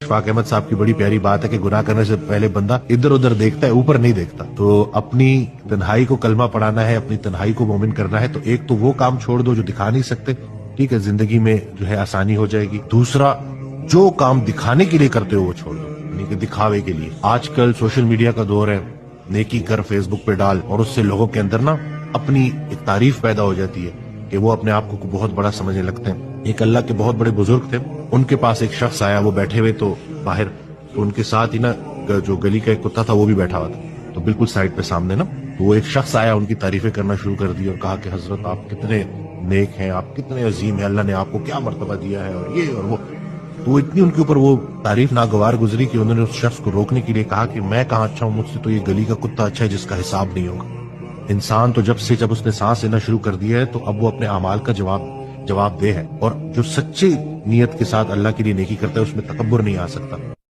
अशफाक अहमद साहब की बड़ी प्यारी बात है कि गुनाह करने से पहले बंदा इधर उधर देखता है, ऊपर नहीं देखता। तो अपनी तन्हाई को कलमा पढ़ाना है, अपनी तन्हाई को मोमिन करना है, तो एक तो वो काम छोड़ दो जो दिखा नहीं सकते, ठीक है, जिंदगी में जो है आसानी हो जाएगी। दूसरा, जो काम दिखाने के लिए करते हो वो छोड़ दो, यानी कि दिखावे के लिए। आजकल सोशल मीडिया का दौर है, नेकी कर फेसबुक पे डाल, और उससे लोगों के अंदर ना अपनी एक तारीफ पैदा हो जाती है कि वो अपने आप को बहुत बड़ा समझने लगते हैं। एक अल्लाह के बहुत बड़े बुजुर्ग थे, उनके पास एक शख्स आया, वो बैठे हुए तो बाहर, तो उनके साथ ही ना जो गली का एक कुत्ता था वो भी बैठा हुआ था, तो बिल्कुल साइड पे सामने ना, तो वो एक शख्स आया, उनकी तारीफें करना शुरू कर दी और कहा कि हजरत आप कितने नेक हैं, आप कितने अजीम हैं, अल्लाह ने आपको क्या मर्तबा दिया है, और ये और वो। तो इतनी उनके ऊपर वो तारीफ नागवार गुजरी कि उन्होंने उस शख्स को रोकने के लिए कहा कि मैं कहाँ अच्छा हूँ, मुझसे तो ये गली का कुत्ता अच्छा है जिसका हिसाब नहीं होगा। इंसान तो जब उसने सांस लेना शुरू कर दिया है, तो अब वो अपने अमाल का जवाब दे है, और जो सच्ची नीयत के साथ अल्लाह के लिए नेकी करता है उसमें तकब्बुर नहीं आ सकता।